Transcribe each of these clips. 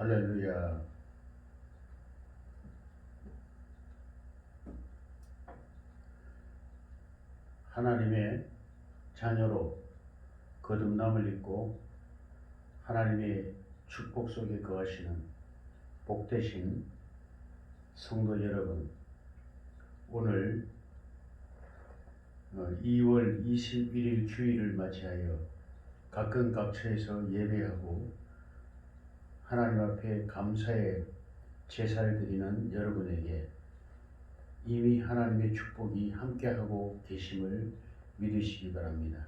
할렐루야. 하나님의 자녀로 거듭남을 입고 하나님의 축복 속에 거하시는 복되신 성도 여러분, 오늘 2월 21일 주일을 맞이하여 각근 각처에서 예배하고 하나님 앞에 감사의 제사를 드리는 여러분에게 이미 하나님의 축복이 함께하고 계심을 믿으시기 바랍니다.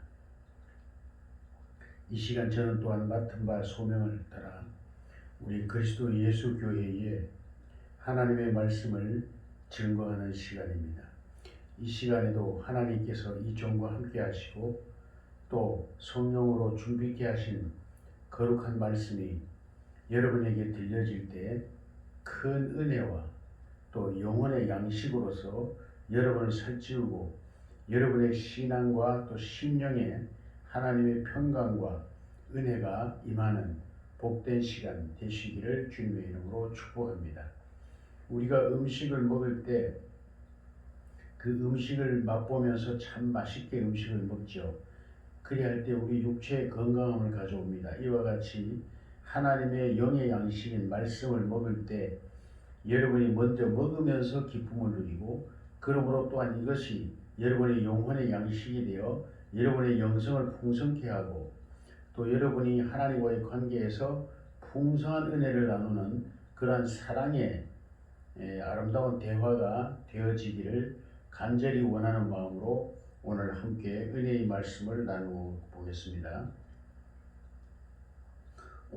이 시간 저는 또한 맡은 바 소명을 따라 우리 그리스도 예수 교회에 하나님의 말씀을 증거하는 시간입니다. 이 시간에도 하나님께서 이 종과 함께 하시고 또 성령으로 준비케 하신 거룩한 말씀이 여러분에게 들려질 때 큰 은혜와 또 영혼의 양식으로서 여러분을 살찌우고 여러분의 신앙과 또 심령에 하나님의 평강과 은혜가 임하는 복된 시간 되시기를 주님의 이름으로 축복합니다. 우리가 음식을 먹을 때 그 음식을 맛보면서 참 맛있게 음식을 먹죠. 그리할 때 우리 육체의 건강함을 가져옵니다. 이와 같이 하나님의 영의 양식인 말씀을 먹을 때 여러분이 먼저 먹으면서 기쁨을 누리고 그러므로 또한 이것이 여러분의 영혼의 양식이 되어 여러분의 영성을 풍성케 하고 또 여러분이 하나님과의 관계에서 풍성한 은혜를 나누는 그러한 사랑의 아름다운 대화가 되어지기를 간절히 원하는 마음으로 오늘 함께 은혜의 말씀을 나누어 보겠습니다.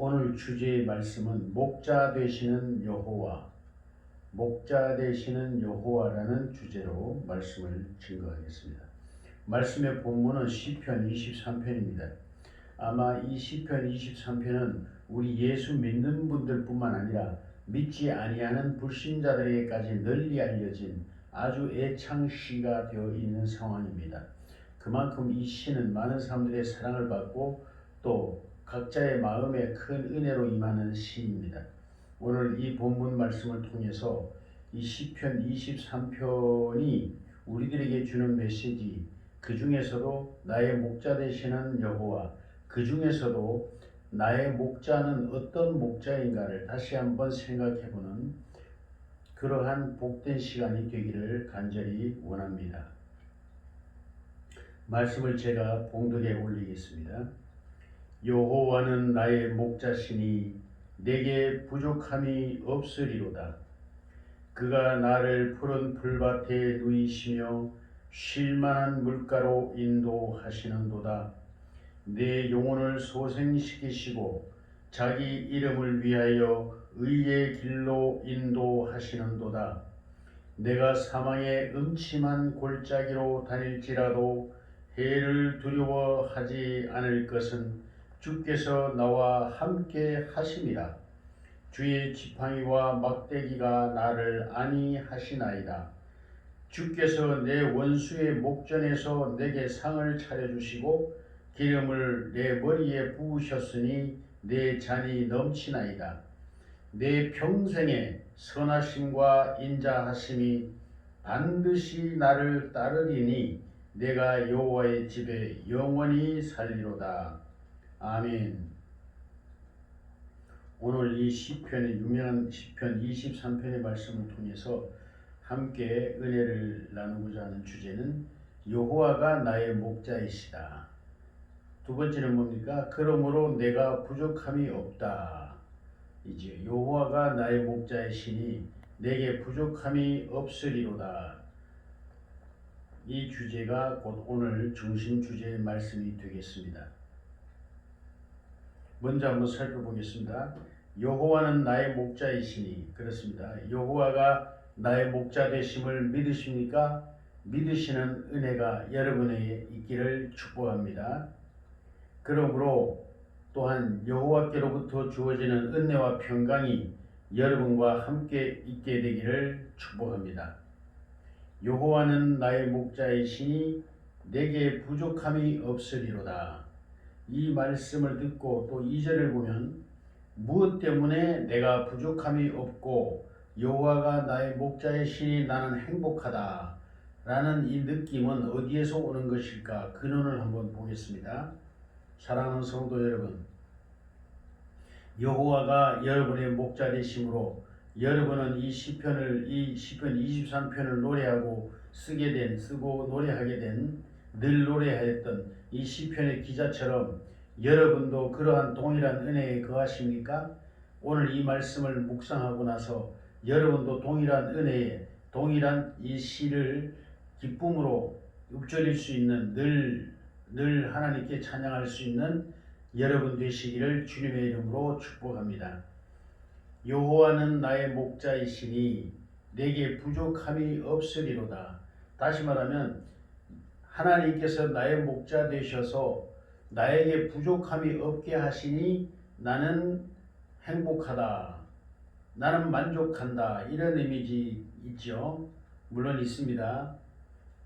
오늘 주제의 말씀은 목자 되시는 여호와, 목자 되시는 여호와라는 주제로 말씀을 증거하겠습니다. 말씀의 본문은 시편 23편입니다. 아마 이 시편 23편은 우리 예수 믿는 분들뿐만 아니라 믿지 아니하는 불신자들에게까지 널리 알려진 아주 애창시가 되어 있는 상황입니다. 그만큼 이 시는 많은 사람들의 사랑을 받고 또 각자의 마음에 큰 은혜로 임하는 시입니다. 오늘 이 본문 말씀을 통해서 이 시편 23편이 우리들에게 주는 메시지, 그 중에서도 나의 목자 되시는 여호와, 그 중에서도 나의 목자는 어떤 목자인가를 다시 한번 생각해보는 그러한 복된 시간이 되기를 간절히 원합니다. 말씀을 제가 봉독에 올리겠습니다. 여호와는 나의 목자시니 내게 부족함이 없으리로다. 그가 나를 푸른 풀밭에 누이시며 쉴만한 물가로 인도하시는도다. 내 영혼을 소생시키시고 자기 이름을 위하여 의의 길로 인도하시는도다. 내가 사망의 음침한 골짜기로 다닐지라도 해를 두려워하지 않을 것은 주께서 나와 함께 하심이라. 주의 지팡이와 막대기가 나를 안위하시나이다. 주께서 내 원수의 목전에서 내게 상을 차려주시고 기름을 내 머리에 부으셨으니 내 잔이 넘치나이다. 내 평생에 선하심과 인자하심이 반드시 나를 따르리니 내가 여호와의 집에 영원히 살리로다. 아멘. 오늘 이 시편의 유명한 시편 23편의 말씀을 통해서 함께 은혜를 나누고자 하는 주제는 여호와가 나의 목자이시다. 두 번째는 뭡니까? 그러므로 내가 부족함이 없다. 이제 여호와가 나의 목자이시니 내게 부족함이 없으리로다. 이 주제가 곧 오늘 중심 주제의 말씀이 되겠습니다. 먼저 한번 살펴보겠습니다. 여호와는 나의 목자이시니, 그렇습니다. 여호와가 나의 목자 되심을 믿으십니까? 믿으시는 은혜가 여러분에게 있기를 축복합니다. 그러므로 또한 여호와께로부터 주어지는 은혜와 평강이 여러분과 함께 있게 되기를 축복합니다. 여호와는 나의 목자이시니 내게 부족함이 없으리로다. 이 말씀을 듣고 또 2절을 보면 무엇 때문에 내가 부족함이 없고 여호와가 나의 목자의 신이 나는 행복하다 라는 이 느낌은 어디에서 오는 것일까? 근원을 한번 보겠습니다. 사랑하는 성도 여러분, 여호와가 여러분의 목자 되심으로 여러분은 이 시편 23편을 노래하고 쓰고 노래하게 된, 늘 노래하였던 이 시편의 기자처럼 여러분도 그러한 동일한 은혜에 거하십니까? 오늘 이 말씀을 묵상하고 나서 여러분도 동일한 은혜에, 동일한 이 시를 기쁨으로 읊조릴 수 있는, 늘 하나님께 찬양할 수 있는 여러분 되시기를 주님의 이름으로 축복합니다. 여호와는 나의 목자이시니 내게 부족함이 없으리로다. 다시 말하면 하나님께서 나의 목자 되셔서 나에게 부족함이 없게 하시니 나는 행복하다, 나는 만족한다, 이런 이미지 있죠. 물론 있습니다.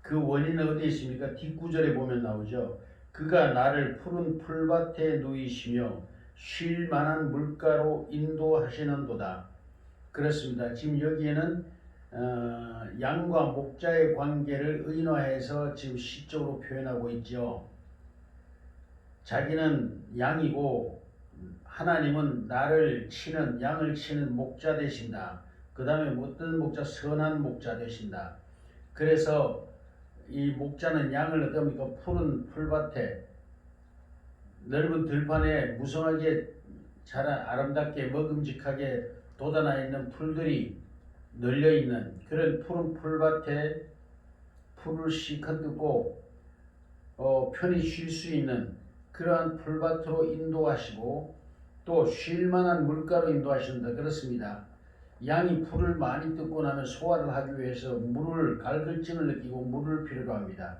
그 원인은 어디에 있습니까? 뒷구절에 보면 나오죠. 그가 나를 푸른 풀밭에 누이시며 쉴 만한 물가로 인도하시는도다. 그렇습니다. 지금 여기에는 양과 목자의 관계를 의인화해서 지금 시적으로 표현하고 있죠. 자기는 양이고 하나님은 나를 치는, 양을 치는 목자 되신다. 그 다음에 어떤 목자? 선한 목자 되신다. 그래서 이 목자는 양을 어떻습니까? 푸른 풀밭에, 넓은 들판에 무성하게 자라 아름답게 먹음직하게 돋아나 있는 풀들이 널려 있는 그런 푸른 풀밭에 풀을 실컷 뜯고 편히 쉴 수 있는 그러한 풀밭으로 인도하시고 또 쉴만한 물가로 인도하신다. 그렇습니다. 양이 풀을 많이 뜯고 나면 소화를 하기 위해서 물을, 갈글증을 느끼고 물을 필요로 합니다.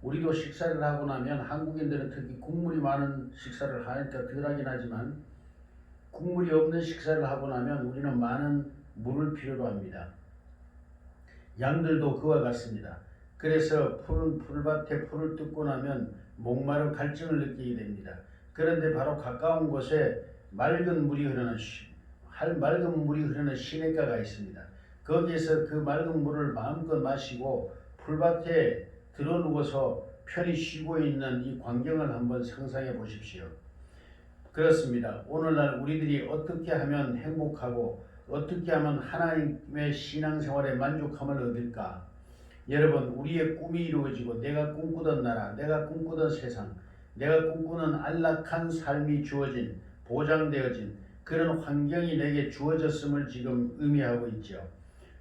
우리도 식사를 하고 나면 한국인들은 특히 국물이 많은 식사를 하니까 덜하긴 하지만 국물이 없는 식사를 하고 나면 우리는 많은 물을 필요로 합니다. 양들도 그와 같습니다. 그래서 푸른 풀밭에 풀을 뜯고 나면 목마른 갈증을 느끼게 됩니다. 그런데 바로 가까운 곳에 맑은 물이 흐르는 시냇가가 있습니다. 거기에서 그 맑은 물을 마음껏 마시고 풀밭에 드러누워서 편히 쉬고 있는 이 광경을 한번 상상해 보십시오. 그렇습니다. 오늘날 우리들이 어떻게 하면 행복하고 어떻게 하면 하나님의 신앙생활에 만족함을 얻을까? 여러분, 우리의 꿈이 이루어지고 내가 꿈꾸던 나라, 내가 꿈꾸던 세상, 내가 꿈꾸는 안락한 삶이 주어진, 보장되어진 그런 환경이 내게 주어졌음을 지금 의미하고 있죠.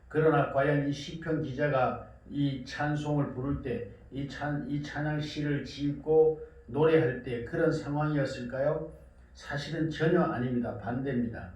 그러나 과연 이 시편 기자가 이 찬송을 부를 때, 이 찬양 시를 짓고 노래할 때 그런 상황이었을까요? 사실은 전혀 아닙니다. 반대입니다.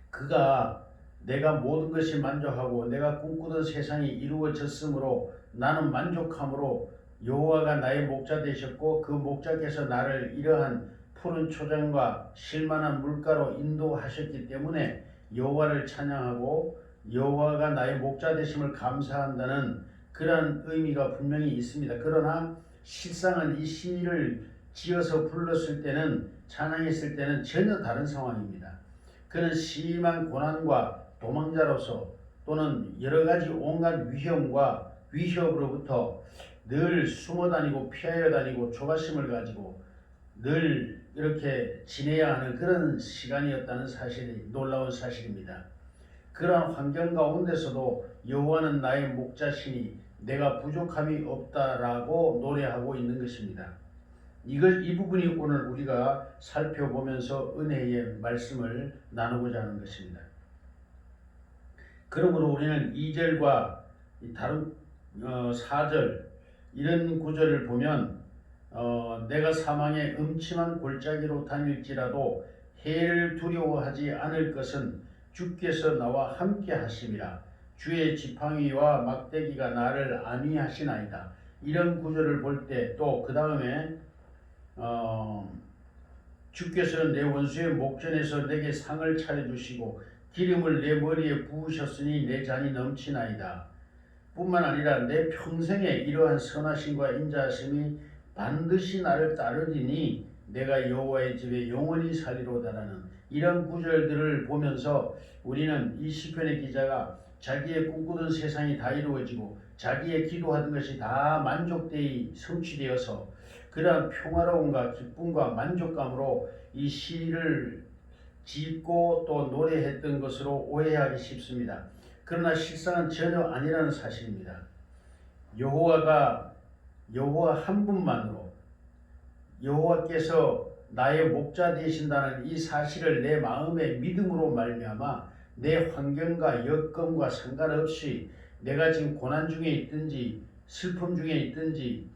그가 내가 모든 것이 만족하고 내가 꿈꾸던 세상이 이루어졌으므로 나는 만족함으로 여호와가 나의 목자 되셨고 그 목자께서 나를 이러한 푸른 초장과 쉴만한 물가로 인도하셨기 때문에 여호와를 찬양하고 여호와가 나의 목자 되심을 감사한다는 그런 의미가 분명히 있습니다. 그러나 실상은 이 시를 지어서 불렀을 때는, 찬양했을 때는 전혀 다른 상황입니다. 그는 심한 고난과 도망자로서 또는 여러가지 온갖 위험과 위협으로부터 늘 숨어 다니고 피하여 다니고 조바심을 가지고 늘 이렇게 지내야 하는 그런 시간이었다는 사실이 놀라운 사실입니다. 그러한 환경 가운데서도 여호와는 나의 목자시니 내가 부족함이 없다라고 노래하고 있는 것입니다. 이 부분이 오늘 우리가 살펴보면서 은혜의 말씀을 나누고자 하는 것입니다. 그러므로 우리는 2절과 다른 4절 이런 구절을 보면 내가 사망의 음침한 골짜기로 다닐지라도 해를 두려워하지 않을 것은 주께서 나와 함께 하심이라. 주의 지팡이와 막대기가 나를 안위하시나이다. 이런 구절을 볼 때 또 그 다음에 주께서는 내 원수의 목전에서 내게 상을 차려주시고 기름을 내 머리에 부으셨으니 내 잔이 넘치나이다. 뿐만 아니라 내 평생에 이러한 선하심과 인자하심이 반드시 나를 따르리니 내가 여호와의 집에 영원히 살리로다라는 이런 구절들을 보면서 우리는 이 시편의 기자가 자기의 꿈꾸던 세상이 다 이루어지고 자기의 기도하던 것이 다 만족되이 성취되어서 그러한 평화로움과 기쁨과 만족감으로 이 시를 짓고 또 노래했던 것으로 오해하기 쉽습니다. 그러나 실상은 전혀 아니라는 사실입니다. 여호와 한 분만으로 여호와께서 나의 목자 되신다는 이 사실을 내 마음의 믿음으로 말미암아 내 환경과 여건과 상관없이 내가 지금 고난 중에 있든지 슬픔 중에 있든지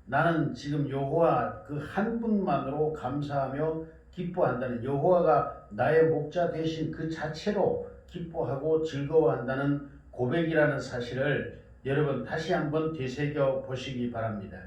나는 지금 여호와 그 한 분만으로 감사하며 기뻐한다는, 여호와가 나의 목자 되신 그 자체로 기뻐하고 즐거워한다는 고백이라는 사실을 여러분 다시 한번 되새겨 보시기 바랍니다.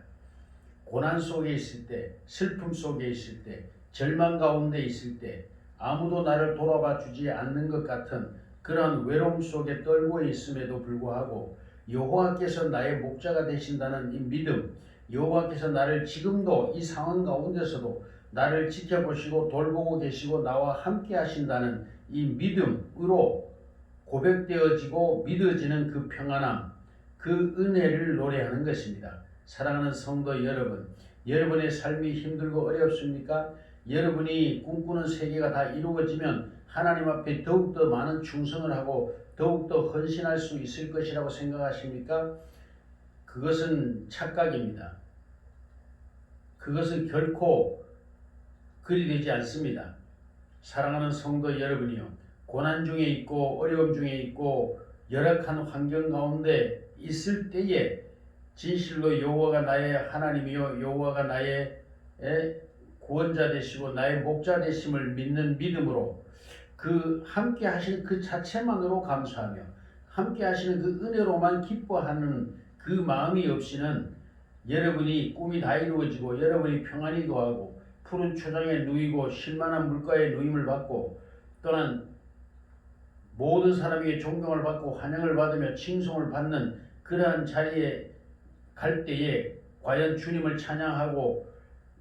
고난 속에 있을 때, 슬픔 속에 있을 때, 절망 가운데 있을 때, 아무도 나를 돌아봐 주지 않는 것 같은 그런 외로움 속에 떨고 있음에도 불구하고 여호와께서 나의 목자가 되신다는 이 믿음, 여호와께서 나를 지금도 이 상황 가운데서도 나를 지켜보시고 돌보고 계시고 나와 함께 하신다는 이 믿음으로 고백되어지고 믿어지는 그 평안함, 그 은혜를 노래하는 것입니다. 사랑하는 성도 여러분, 여러분의 삶이 힘들고 어렵습니까? 여러분이 꿈꾸는 세계가 다 이루어지면 하나님 앞에 더욱더 많은 충성을 하고 더욱더 헌신할 수 있을 것이라고 생각하십니까? 그것은 착각입니다. 그것은 결코 그리 되지 않습니다. 사랑하는 성도 여러분이요, 고난 중에 있고 어려움 중에 있고 열악한 환경 가운데 있을 때에 진실로 여호와가 나의 하나님이요 여호와가 나의 구원자 되시고 나의 목자 되심을 믿는 믿음으로 그 함께 하시는 그 자체만으로 감사하며 함께 하시는 그 은혜로만 기뻐하는 그 마음이 없이는 여러분이 꿈이 다 이루어지고 여러분이 평안히 거하고 푸른 초장에 누이고 쉴만한 물가에 누임을 받고 또한 모든 사람에게 존경을 받고 환영을 받으며 칭송을 받는 그러한 자리에 갈 때에 과연 주님을 찬양하고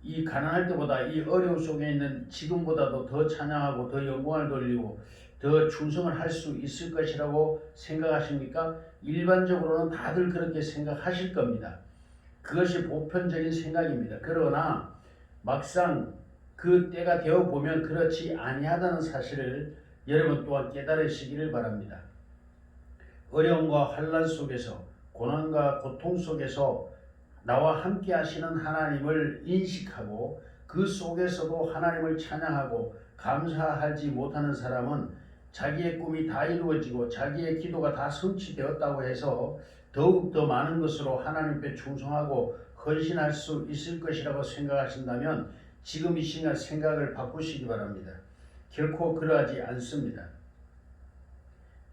이 가난할 때보다 이 어려움 속에 있는 지금보다도 더 찬양하고 더 영광을 돌리고 더 충성을 할 수 있을 것이라고 생각하십니까? 일반적으로는 다들 그렇게 생각하실 겁니다. 그것이 보편적인 생각입니다. 그러나 막상 그 때가 되어 보면 그렇지 아니하다는 사실을 여러분 또한 깨달으시기를 바랍니다. 어려움과 환난 속에서 고난과 고통 속에서 나와 함께 하시는 하나님을 인식하고 그 속에서도 하나님을 찬양하고 감사하지 못하는 사람은 자기의 꿈이 다 이루어지고 자기의 기도가 다 성취되었다고 해서 더욱더 많은 것으로 하나님께 충성하고 헌신할 수 있을 것이라고 생각하신다면 지금 이 시간 생각을 바꾸시기 바랍니다. 결코 그러하지 않습니다.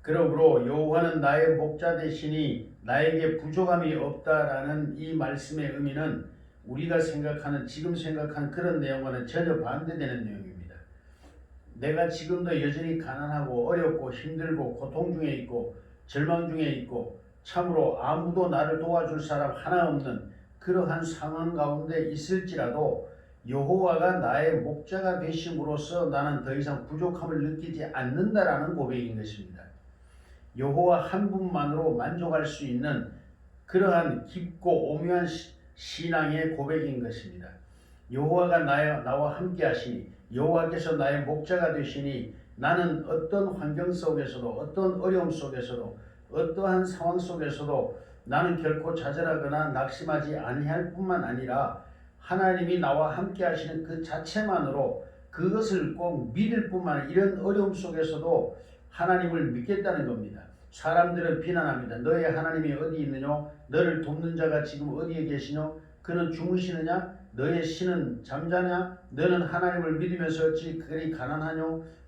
그러므로 여호와는 나의 목자 되시니 나에게 부족함이 없다라는 이 말씀의 의미는 우리가 생각하는 지금 생각하는 그런 내용과는 전혀 반대되는 내용입니다. 내가 지금도 여전히 가난하고 어렵고 힘들고 고통 중에 있고 절망 중에 있고 참으로 아무도 나를 도와줄 사람 하나 없는 그러한 상황 가운데 있을지라도 여호와가 나의 목자가 되심으로써 나는 더 이상 부족함을 느끼지 않는다라는 고백인 것입니다. 여호와 한 분만으로 만족할 수 있는 그러한 깊고 오묘한 신앙의 고백인 것입니다. 여호와가 나와 함께 하시니 여호와께서 나의 목자가 되시니 나는 어떤 환경 속에서도 어떤 어려움 속에서도 어떠한 상황 속에서도 나는 결코 좌절하거나 낙심하지 아니할 뿐만 아니라 하나님이 나와 함께 하시는 그 자체만으로 그것을 꼭 믿을 뿐만 아니라 이런 어려움 속에서도 하나님을 믿겠다는 겁니다. 사람들은 비난합니다. 너의 하나님이 어디 있느냐? 너를 돕는 자가 지금 어디에 계시냐? 그는 주무시느냐? 너의 신은 잠자냐? 너는 하나님을 믿으면서 어찌 그리 가난하냐?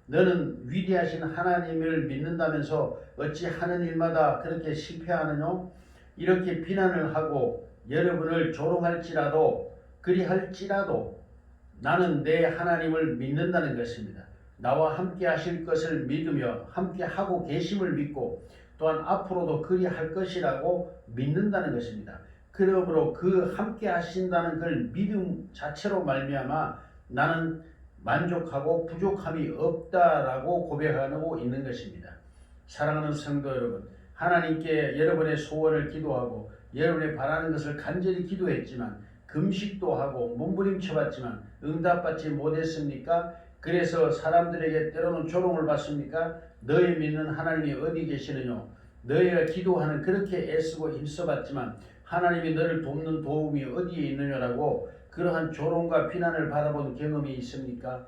너는 위대하신 하나님을 믿는다면서 어찌 하는 일마다 그렇게 실패하느냐? 이렇게 비난을 하고 여러분을 조롱할지라도 그리할지라도 나는 내 하나님을 믿는다는 것입니다. 나와 함께 하실 것을 믿으며 함께 하고 계심을 믿고 또한 앞으로도 그리 할 것이라고 믿는다는 것입니다. 그러므로 그 함께 하신다는 그 믿음 자체로 말미암아 나는 만족하고 부족함이 없다라고 고백하고 있는 것입니다. 사랑하는 성도 여러분, 하나님께 여러분의 소원을 기도하고 여러분이 바라는 것을 간절히 기도했지만 금식도 하고 몸부림쳐봤지만 응답받지 못했습니까? 그래서 사람들에게 때로는 조롱을 받습니까? 너희 믿는 하나님이 어디 계시느냐? 너희가 기도하는 그렇게 애쓰고 힘써봤지만 하나님이 너를 돕는 도움이 어디에 있느냐라고 그러한 조롱과 비난을 받아본 경험이 있습니까?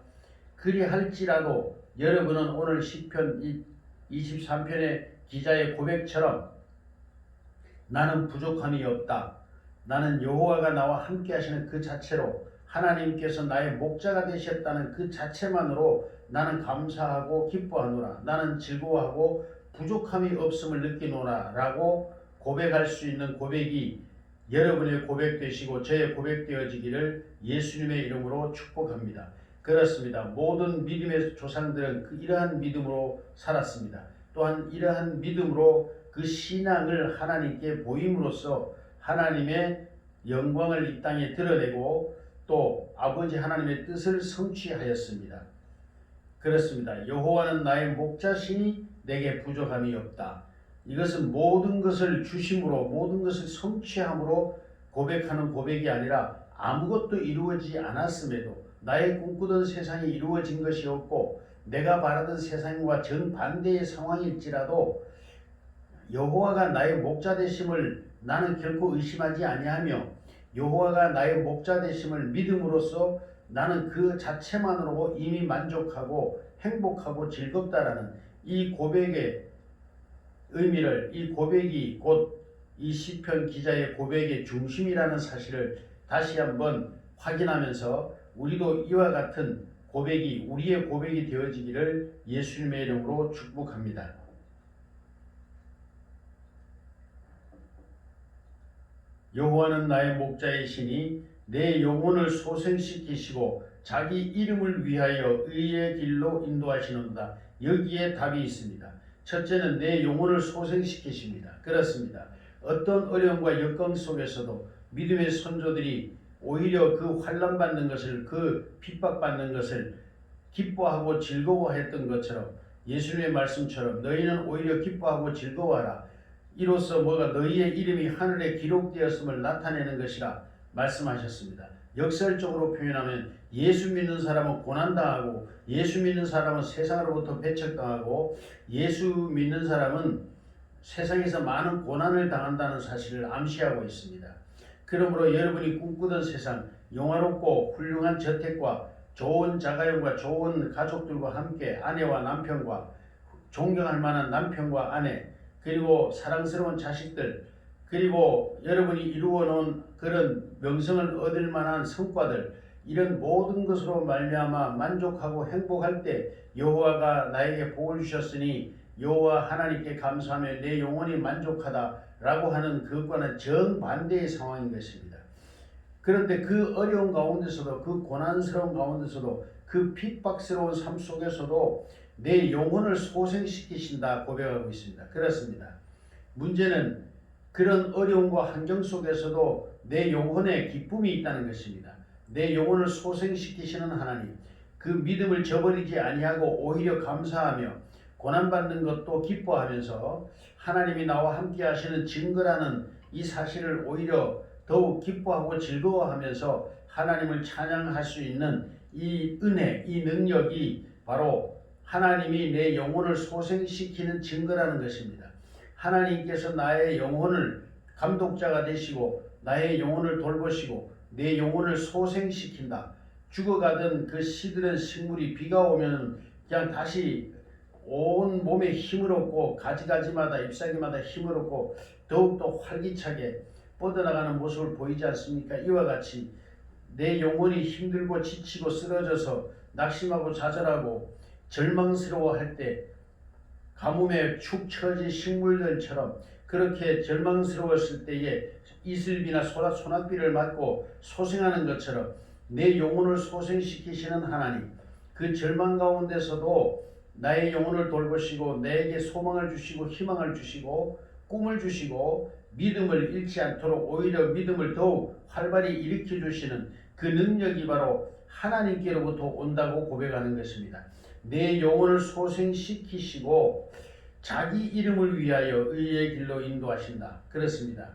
그리할지라도 여러분은 오늘 시편 23편의 기자의 고백처럼 나는 부족함이 없다. 나는 여호와가 나와 함께 하시는 그 자체로 하나님께서 나의 목자가 되셨다는 그 자체만으로 나는 감사하고 기뻐하노라. 나는 즐거워하고 부족함이 없음을 느끼노라 라고 고백할 수 있는 고백이 여러분의 고백 되시고 저의 고백 되어지기를 예수님의 이름으로 축복합니다. 그렇습니다. 모든 믿음의 조상들은 이러한 믿음으로 살았습니다. 또한 이러한 믿음으로 그 신앙을 하나님께 보임으로써 하나님의 영광을 이 땅에 드러내고 또 아버지 하나님의 뜻을 성취하였습니다. 그렇습니다. 여호와는 나의 목자시니 내게 부족함이 없다. 이것은 모든 것을 주심으로 모든 것을 성취함으로 고백하는 고백이 아니라 아무것도 이루어지지 않았음에도 나의 꿈꾸던 세상이 이루어진 것이 없고 내가 바라던 세상과 정반대의 상황일지라도 여호와가 나의 목자 되심을 나는 결코 의심하지 아니하며 여호와가 나의 목자 되심을 믿음으로써 나는 그 자체만으로 이미 만족하고 행복하고 즐겁다라는 이 고백의 의미를 이 고백이 곧 이 시편 기자의 고백의 중심이라는 사실을 다시 한번 확인하면서 우리도 이와 같은 고백이 우리의 고백이 되어지기를 예수님의 이름으로 축복합니다. 여호와는 나의 목자이시니 내 영혼을 소생시키시고 자기 이름을 위하여 의의 길로 인도하시는다. 여기에 답이 있습니다. 첫째는 내 영혼을 소생시키십니다. 그렇습니다. 어떤 어려움과 역경 속에서도 믿음의 선조들이 오히려 그 환난받는 것을 그 핍박받는 것을 기뻐하고 즐거워했던 것처럼 예수님의 말씀처럼 너희는 오히려 기뻐하고 즐거워하라. 이로써 뭐가 너희의 이름이 하늘에 기록되었음을 나타내는 것이라 말씀하셨습니다. 역설적으로 표현하면 예수 믿는 사람은 고난당하고 예수 믿는 사람은 세상으로부터 배척당하고 예수 믿는 사람은 세상에서 많은 고난을 당한다는 사실을 암시하고 있습니다. 그러므로 여러분이 꿈꾸던 세상, 영화롭고 훌륭한 저택과 좋은 자가용과 좋은 가족들과 함께 아내와 남편과 존경할 만한 남편과 아내 그리고 사랑스러운 자식들 그리고 여러분이 이루어놓은 그런 명성을 얻을 만한 성과들 이런 모든 것으로 말미암아 만족하고 행복할 때 여호와가 나에게 복을 주셨으니 여호와 하나님께 감사하며 내 영혼이 만족하다라고 하는 그것과는 정반대의 상황인 것입니다. 그런데 그 어려운 가운데서도 그 고난스러운 가운데서도 그 핍박스러운 삶 속에서도 내 영혼을 소생시키신다 고백하고 있습니다. 그렇습니다. 문제는 그런 어려움과 환경 속에서도 내 영혼에 기쁨이 있다는 것입니다. 내 영혼을 소생시키시는 하나님, 그 믿음을 저버리지 아니하고 오히려 감사하며 고난받는 것도 기뻐하면서 하나님이 나와 함께 하시는 증거라는 이 사실을 오히려 더욱 기뻐하고 즐거워하면서 하나님을 찬양할 수 있는 이 은혜, 이 능력이 바로 하나님이 내 영혼을 소생시키는 증거라는 것입니다. 하나님께서 나의 영혼을 감독자가 되시고 나의 영혼을 돌보시고 내 영혼을 소생시킨다. 죽어가던 그 시들은 식물이 비가 오면 그냥 다시 온 몸에 힘을 얻고 가지가지마다 잎사귀마다 힘을 얻고 더욱더 활기차게 뻗어나가는 모습을 보이지 않습니까? 이와 같이 내 영혼이 힘들고 지치고 쓰러져서 낙심하고 좌절하고 절망스러워할 때 가뭄에 축 처진 식물들처럼 그렇게 절망스러웠을 때에 이슬비나 소낙비를 맞고 소생하는 것처럼 내 영혼을 소생시키시는 하나님, 그 절망 가운데서도 나의 영혼을 돌보시고 내게 소망을 주시고 희망을 주시고 꿈을 주시고 믿음을 잃지 않도록 오히려 믿음을 더욱 활발히 일으켜 주시는 그 능력이 바로 하나님께로부터 온다고 고백하는 것입니다. 내 영혼을 소생시키시고 자기 이름을 위하여 의의 길로 인도하신다. 그렇습니다.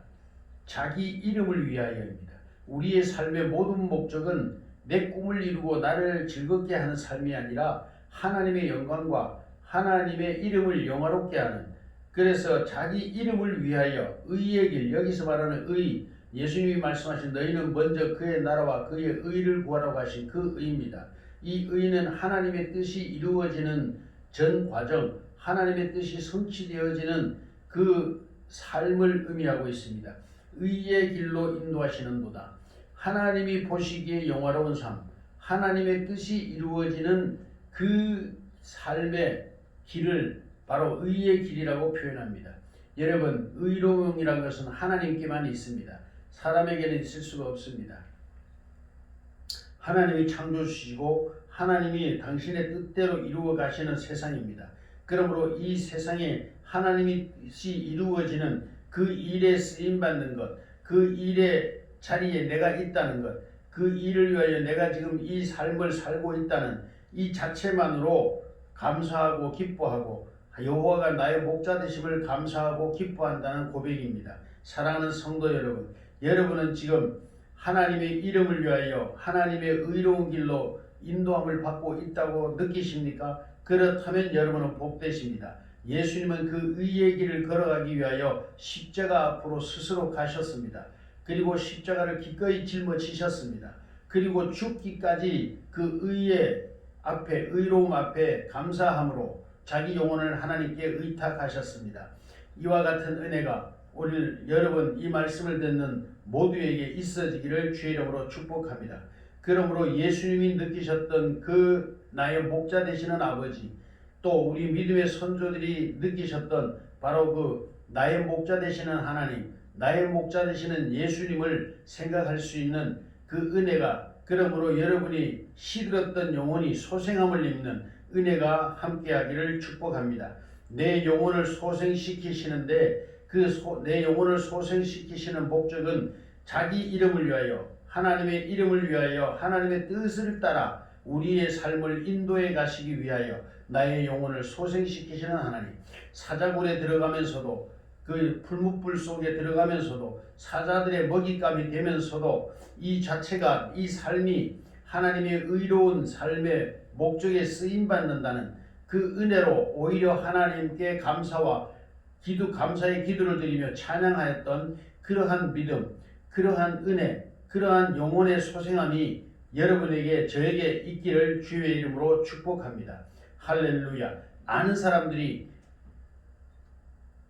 자기 이름을 위하여입니다. 우리의 삶의 모든 목적은 내 꿈을 이루고 나를 즐겁게 하는 삶이 아니라 하나님의 영광과 하나님의 이름을 영화롭게 하는, 그래서 자기 이름을 위하여 의의 길, 여기서 말하는 의, 예수님이 말씀하신 너희는 먼저 그의 나라와 그의 의를 구하라고 하신 그 의입니다. 이 의는 하나님의 뜻이 이루어지는 전 과정, 하나님의 뜻이 성취되어지는 그 삶을 의미하고 있습니다. 의의 길로 인도하시는도다. 하나님이 보시기에 영화로운 삶, 하나님의 뜻이 이루어지는 그 삶의 길을 바로 의의 길이라고 표현합니다. 여러분, 의로움이라는 것은 하나님께만 있습니다. 사람에게는 있을 수가 없습니다. 하나님이 창조주시고 하나님이 당신의 뜻대로 이루어 가시는 세상입니다. 그러므로 이 세상에 하나님의 뜻이 이루어지는 그 일에 쓰임받는 것, 그 일의 자리에 내가 있다는 것, 그 일을 위하여 내가 지금 이 삶을 살고 있다는 이 자체만으로 감사하고 기뻐하고 여호와가 나의 목자 되심을 감사하고 기뻐한다는 고백입니다. 사랑하는 성도 여러분, 여러분은 지금 하나님의 이름을 위하여 하나님의 의로운 길로 인도함을 받고 있다고 느끼십니까? 그렇다면 여러분은 복되십니다. 예수님은 그 의의 길을 걸어가기 위하여 십자가 앞으로 스스로 가셨습니다. 그리고 십자가를 기꺼이 짊어지셨습니다. 그리고 죽기까지 그 의의 앞에, 의로움 앞에 감사함으로 자기 영혼을 하나님께 의탁하셨습니다. 이와 같은 은혜가 오늘 여러분 이 말씀을 듣는 모두에게 있어지기를 주의 이름으로 축복합니다. 그러므로 예수님이 느끼셨던 그 나의 목자 되시는 아버지, 또 우리 믿음의 선조들이 느끼셨던 바로 그 나의 목자 되시는 하나님, 나의 목자 되시는 예수님을 생각할 수 있는 그 은혜가, 그러므로 여러분이 시들었던 영혼이 소생함을 입는 은혜가 함께하기를 축복합니다. 내 영혼을 소생시키시는데 내 영혼을 소생시키시는 목적은 자기 이름을 위하여, 하나님의 이름을 위하여, 하나님의 뜻을 따라 우리의 삶을 인도해 가시기 위하여 나의 영혼을 소생시키시는 하나님. 사자굴에 들어가면서도, 그 풀무불 속에 들어가면서도, 사자들의 먹잇감이 되면서도 이 자체가, 이 삶이 하나님의 의로운 삶의 목적에 쓰임받는다는 그 은혜로 오히려 하나님께 감사와 감사의 기도를 드리며 찬양하였던 그러한 믿음, 그러한 은혜, 그러한 영혼의 소생함이 여러분에게, 저에게 있기를 주의 이름으로 축복합니다. 할렐루야. 많은 사람들이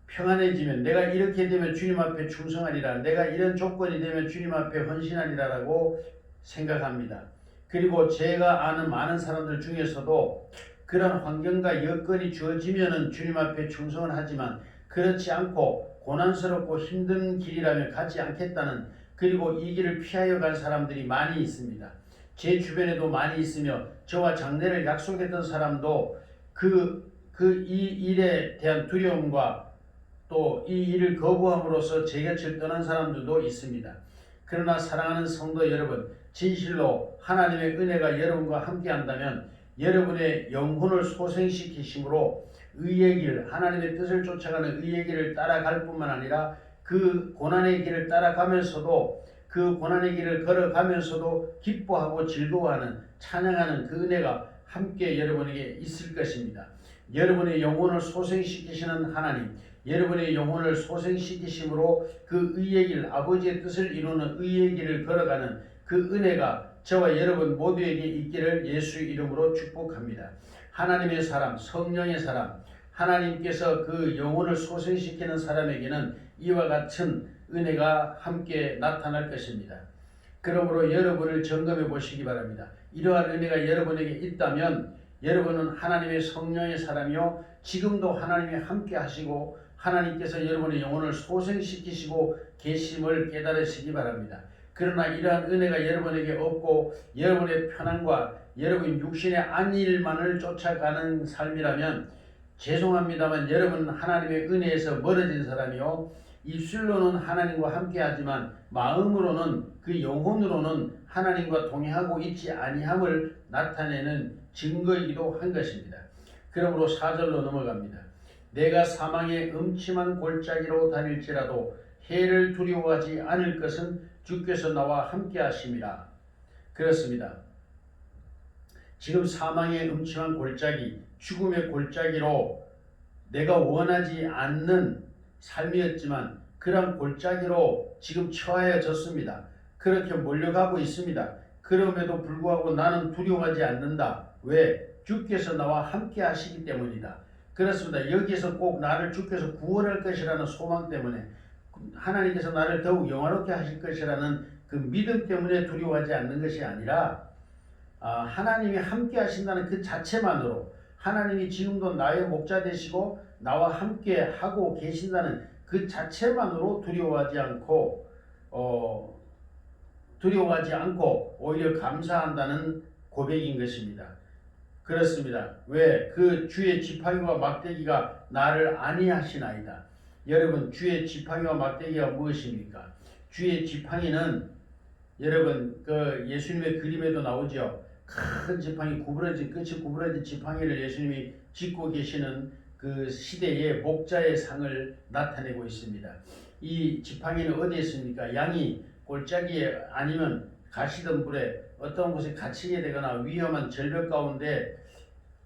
평안해지면, 내가 이렇게 되면 주님 앞에 충성하리라, 내가 이런 조건이 되면 주님 앞에 헌신하리라 라고 생각합니다. 그리고 제가 아는 많은 사람들 중에서도 그런 환경과 여건이 주어지면 주님 앞에 충성을 하지만 그렇지 않고 고난스럽고 힘든 길이라면 가지 않겠다는, 그리고 이 길을 피하여 간 사람들이 많이 있습니다. 제 주변에도 많이 있으며 저와 장례를 약속했던 사람도 이 일에 대한 두려움과 또 이 일을 거부함으로써 제 곁을 떠난 사람들도 있습니다. 그러나 사랑하는 성도 여러분, 진실로 하나님의 은혜가 여러분과 함께 한다면 여러분의 영혼을 소생시키심으로 의의 길, 하나님의 뜻을 쫓아가는 의의 길을 따라갈 뿐만 아니라 그 고난의 길을 따라가면서도, 그 고난의 길을 걸어가면서도 기뻐하고 즐거워하는, 찬양하는 그 은혜가 함께 여러분에게 있을 것입니다. 여러분의 영혼을 소생시키시는 하나님, 여러분의 영혼을 소생시키심으로 그 의의 길, 아버지의 뜻을 이루는 의의 길을 걸어가는 그 은혜가 저와 여러분 모두에게 있기를 예수의 이름으로 축복합니다. 하나님의 사람, 성령의 사람, 하나님께서 그 영혼을 소생시키는 사람에게는 이와 같은 은혜가 함께 나타날 것입니다. 그러므로 여러분을 점검해 보시기 바랍니다. 이러한 은혜가 여러분에게 있다면 여러분은 하나님의 성령의 사람이요, 지금도 하나님이 함께 하시고 하나님께서 여러분의 영혼을 소생시키시고 계심을 깨달으시기 바랍니다. 그러나 이러한 은혜가 여러분에게 없고 여러분의 편안과 여러분 육신의 안일만을 쫓아가는 삶이라면 죄송합니다만 여러분은 하나님의 은혜에서 멀어진 사람이요, 입술로는 하나님과 함께하지만 마음으로는 그 영혼으로는 하나님과 동행하고 있지 아니함을 나타내는 증거이기도 한 것입니다. 그러므로 4절로 넘어갑니다. 내가 사망의 음침한 골짜기로 다닐지라도 해를 두려워하지 않을 것은 주께서 나와 함께 하심이라. 그렇습니다. 지금 사망의 음침한 골짜기, 죽음의 골짜기로 내가 원하지 않는 삶이었지만 그런 골짜기로 지금 처하여졌습니다. 그렇게 몰려가고 있습니다. 그럼에도 불구하고 나는 두려워하지 않는다. 왜? 주께서 나와 함께 하시기 때문이다. 그렇습니다. 여기서 꼭 나를 주께서 구원할 것이라는 소망 때문에, 하나님께서 나를 더욱 영화롭게 하실 것이라는 그 믿음 때문에 두려워하지 않는 것이 아니라 하나님이 함께 하신다는 그 자체만으로, 하나님이 지금도 나의 목자 되시고 나와 함께 하고 계신다는 그 자체만으로 두려워하지 않고 오히려 감사한다는 고백인 것입니다. 그렇습니다. 왜? 그 주의 지팡이와 막대기가 나를 안위하시나이다. 여러분, 주의 지팡이와 막대기가 무엇입니까? 주의 지팡이는 여러분 그 예수님의 그림에도 나오죠. 큰 지팡이, 끝이 구부러진 지팡이를 예수님이 짚고 계시는 그 시대의 목자의 상을 나타내고 있습니다. 이 지팡이는 어디에 있습니까? 양이 골짜기에 아니면 가시덤불에 어떤 곳에 갇히게 되거나 위험한 절벽 가운데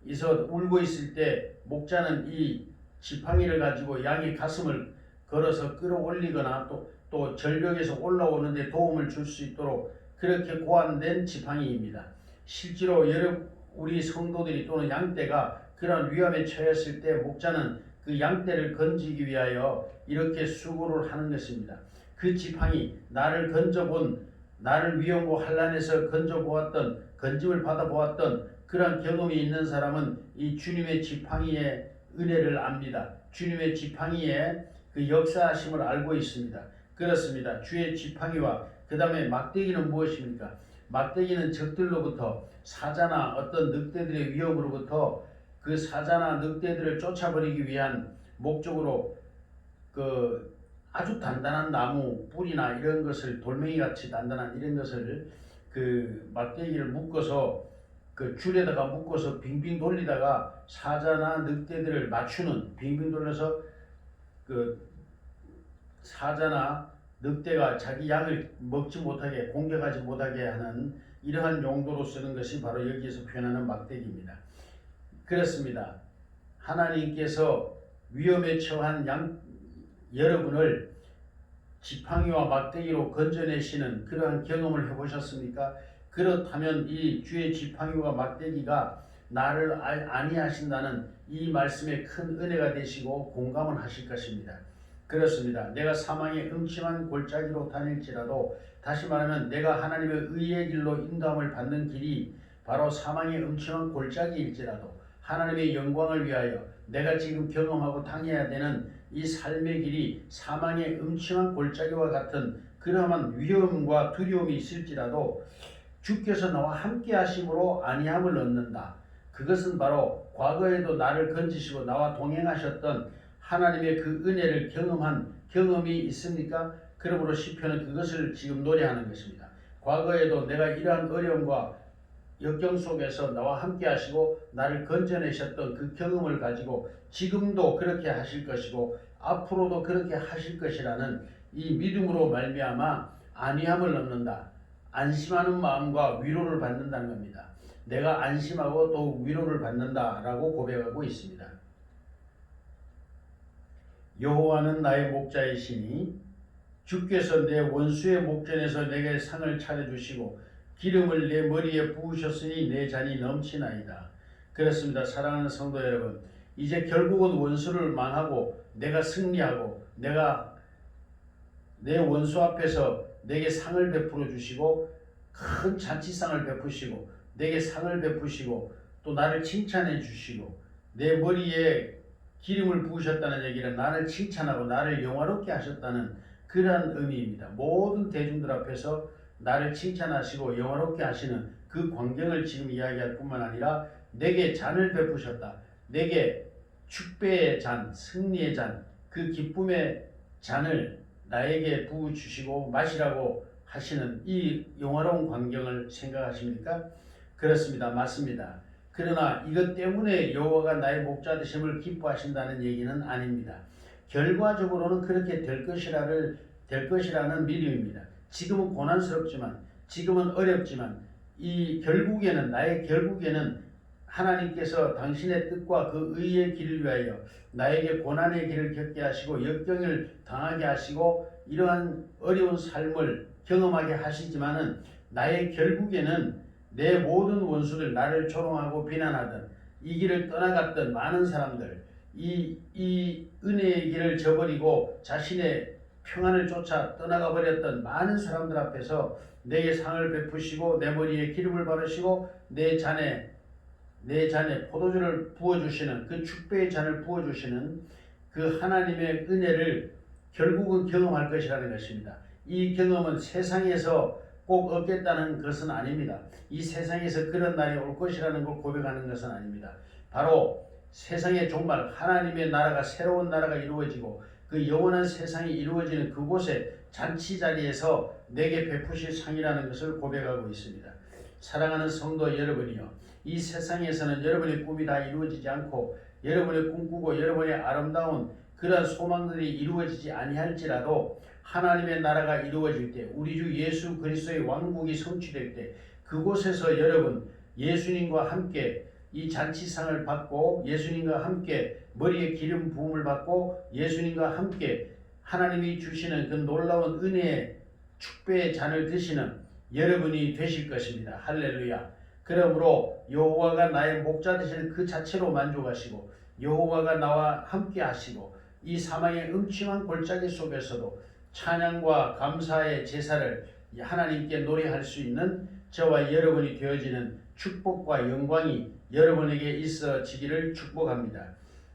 있어 울고 있을 때 목자는 이 지팡이를 가지고 양의 가슴을 걸어서 끌어올리거나 또 절벽에서 올라오는데 도움을 줄 수 있도록 그렇게 고안된 지팡이입니다. 실제로 우리 성도들이 또는 양떼가 그런 위험에 처했을 때 목자는 그 양떼를 건지기 위하여 이렇게 수고를 하는 것입니다. 그 지팡이, 나를 위험고 환난에서 건짐을 받아보았던 그런 경험이 있는 사람은 이 주님의 지팡이의 은혜를 압니다. 주님의 지팡이의 그 역사하심을 알고 있습니다. 그렇습니다. 주의 지팡이와 그 다음에 막대기는 무엇입니까? 막대기는 적들로부터, 사자나 어떤 늑대들의 위협으로부터 그 사자나 늑대들을 쫓아버리기 위한 목적으로 그 아주 단단한 나무 뿌리나 이런 것을, 돌멩이같이 단단한 이런 것을 그 막대기를 묶어서 그 줄에다가 묶어서 빙빙 돌리다가 사자나 늑대들을 맞추는, 빙빙 돌려서 그 사자나 늑대가 자기 양을 먹지 못하게, 공격하지 못하게 하는 이러한 용도로 쓰는 것이 바로 여기에서 표현하는 막대기입니다. 그렇습니다. 하나님께서 위험에 처한 여러분을 지팡이와 막대기로 건져내시는 그러한 경험을 해보셨습니까? 그렇다면 이 주의 지팡이와 막대기가 나를 안위하신다는 이 말씀에 큰 은혜가 되시고 공감을 하실 것입니다. 그렇습니다. 내가 사망의 음침한 골짜기로 다닐지라도, 다시 말하면 내가 하나님의 의의 길로 인도함을 받는 길이 바로 사망의 음침한 골짜기일지라도 하나님의 영광을 위하여 내가 지금 경험하고 당해야 되는 이 삶의 길이 사망의 음침한 골짜기와 같은 그러한 위험과 두려움이 있을지라도 주께서 나와 함께 하심으로 안위함을 얻는다. 그것은 바로 과거에도 나를 건지시고 나와 동행하셨던 하나님의 그 은혜를 경험한 경험이 있습니까? 그러므로 시편은 그것을 지금 노래하는 것입니다. 과거에도 내가 이러한 어려움과 역경 속에서 나와 함께 하시고 나를 건져내셨던 그 경험을 가지고 지금도 그렇게 하실 것이고 앞으로도 그렇게 하실 것이라는 이 믿음으로 말미암아 안위함을 얻는다. 안심하는 마음과 위로를 받는다는 겁니다. 내가 안심하고 또 위로를 받는다라고 고백하고 있습니다. 여호와는 나의 목자이시니 주께서 내 원수의 목전에서 내게 상을 차려주시고 기름을 내 머리에 부으셨으니 내 잔이 넘치나이다. 그렇습니다. 사랑하는 성도 여러분, 이제 결국은 원수를 망하고 내가 승리하고 내가 내 원수 앞에서 내게 상을 베풀어 주시고 큰 잔치상을 베푸시고 내게 상을 베푸시고 또 나를 칭찬해 주시고 내 머리에 기름을 부으셨다는 얘기는 나를 칭찬하고 나를 영화롭게 하셨다는 그러한 의미입니다. 모든 대중들 앞에서 나를 칭찬하시고 영화롭게 하시는 그 광경을 지금 이야기할 뿐만 아니라 내게 잔을 베푸셨다. 내게 축배의 잔, 승리의 잔, 그 기쁨의 잔을 나에게 부어주시고 마시라고 하시는 이 영화로운 광경을 생각하십니까? 그렇습니다. 맞습니다. 그러나 이것 때문에 여호와가 나의 목자 되심을 기뻐하신다는 얘기는 아닙니다. 결과적으로는 그렇게 될 것이라는 믿음입니다. 지금은 고난스럽지만, 지금은 어렵지만, 나의 결국에는 하나님께서 당신의 뜻과 그 의의 길을 위하여 나에게 고난의 길을 겪게 하시고 역경을 당하게 하시고 이러한 어려운 삶을 경험하게 하시지만은 나의 결국에는 내 모든 원수들, 나를 조롱하고 비난하던 이 길을 떠나갔던 많은 사람들, 이 은혜의 길을 저버리고 자신의 평안을 쫓아 떠나가 버렸던 많은 사람들 앞에서 내게 상을 베푸시고 내 머리에 기름을 바르시고 내 잔에 포도주를 부어주시는, 그 축배의 잔을 부어주시는 그 하나님의 은혜를 결국은 경험할 것이라는 것입니다. 이 경험은 세상에서 꼭 얻겠다는 것은 아닙니다. 이 세상에서 그런 날이 올 것이라는 걸 고백하는 것은 아닙니다. 바로 세상에 정말 하나님의 나라가, 새로운 나라가 이루어지고 그 영원한 세상이 이루어지는 그곳에 잔치 자리에서 내게 베푸실 상이라는 것을 고백하고 있습니다. 사랑하는 성도 여러분이요, 이 세상에서는 여러분의 꿈이 다 이루어지지 않고 여러분의 꿈꾸고 여러분의 아름다운 그러한 소망들이 이루어지지 아니할지라도 하나님의 나라가 이루어질 때, 우리 주 예수 그리스도의 왕국이 성취될 때 그곳에서 여러분 예수님과 함께 이 잔치상을 받고 예수님과 함께 머리에 기름 부음을 받고 예수님과 함께 하나님이 주시는 그 놀라운 은혜의 축배의 잔을 드시는 여러분이 되실 것입니다. 할렐루야. 그러므로 여호와가 나의 목자 되시는 그 자체로 만족하시고 여호와가 나와 함께 하시고 이 사망의 음침한 골짜기 속에서도 찬양과 감사의 제사를 하나님께 노래할 수 있는 저와 여러분이 되어지는 축복과 영광이 여러분에게 있어지기를 축복합니다.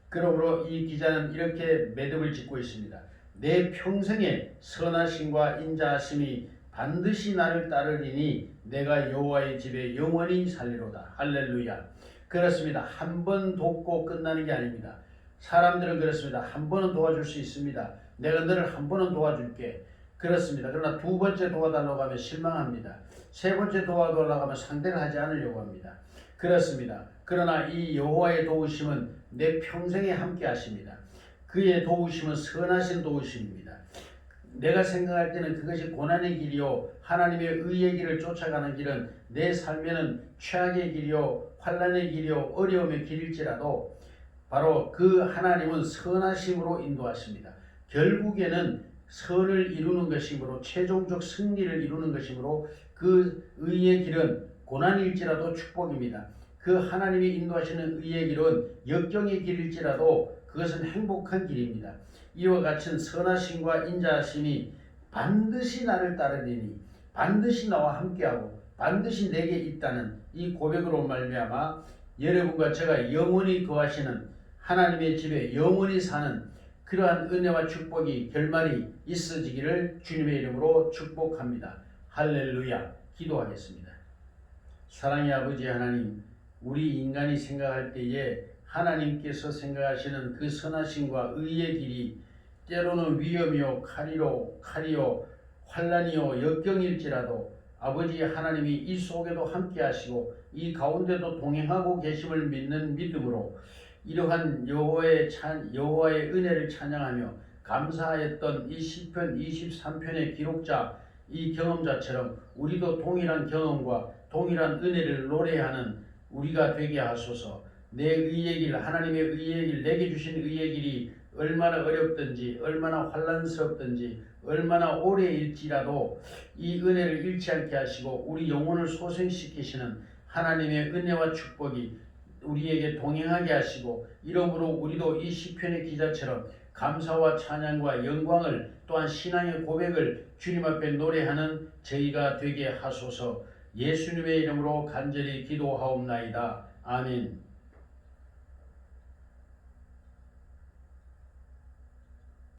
그러므로 이 기자는 이렇게 매듭을 짓고 있습니다. 내 평생에 선하심과 인자하심이 반드시 나를 따르리니 내가 여호와의 집에 영원히 살리로다. 할렐루야. 그렇습니다. 한 번 돕고 끝나는 게 아닙니다. 사람들은 그렇습니다. 한 번은 도와줄 수 있습니다. 내가 너를 한 번은 도와줄게. 그렇습니다. 그러나 두 번째 도와달라고 하면 실망합니다. 세 번째 도와달라고 하면 상대를 하지 않으려고 합니다. 그렇습니다. 그러나 이 여호와의 도우심은 내 평생에 함께 하십니다. 그의 도우심은 선하신 도우심입니다. 내가 생각할 때는 그것이 고난의 길이요 하나님의 의의 길을 쫓아가는 길은 내 삶에는 최악의 길이요 환난의 길이요 어려움의 길일지라도 바로 그 하나님은 선하심으로 인도하십니다. 결국에는 선을 이루는 것이므로 최종적 승리를 이루는 것이므로 그 의의 길은 고난일지라도 축복입니다. 그 하나님이 인도하시는 의의 길은 역경의 길일지라도 그것은 행복한 길입니다. 이와 같은 선하심과 인자하심이 반드시 나를 따르리니 반드시 나와 함께하고 반드시 내게 있다는 이 고백으로 말미암아 여러분과 제가 영원히 거하시는 하나님의 집에 영원히 사는 그러한 은혜와 축복이 결말이 있어지기를 주님의 이름으로 축복합니다. 할렐루야. 기도하겠습니다. 사랑의 아버지 하나님, 우리 인간이 생각할 때에 하나님께서 생각하시는 그 선하심과 의의 길이 때로는 위험이요 칼이요 환난이요 역경일지라도 아버지 하나님이 이 속에도 함께 하시고 이 가운데도 동행하고 계심을 믿는 믿음으로 이러한 여호와의 은혜를 찬양하며 감사하였던 이 시편 23편의 기록자 이 경험자처럼 우리도 동일한 경험과 동일한 은혜를 노래하는 우리가 되게 하소서. 내 의의 길, 하나님의 의의 길, 내게 주신 의의 길이 얼마나 어렵든지 얼마나 환난스럽든지 얼마나 오래일지라도 이 은혜를 잃지 않게 하시고 우리 영혼을 소생시키시는 하나님의 은혜와 축복이 우리에게 동행하게 하시고 이러므로 우리도 이 시편의 기자처럼 감사와 찬양과 영광을 또한 신앙의 고백을 주님 앞에 노래하는 저희가 되게 하소서. 예수님의 이름으로 간절히 기도하옵나이다. 아멘.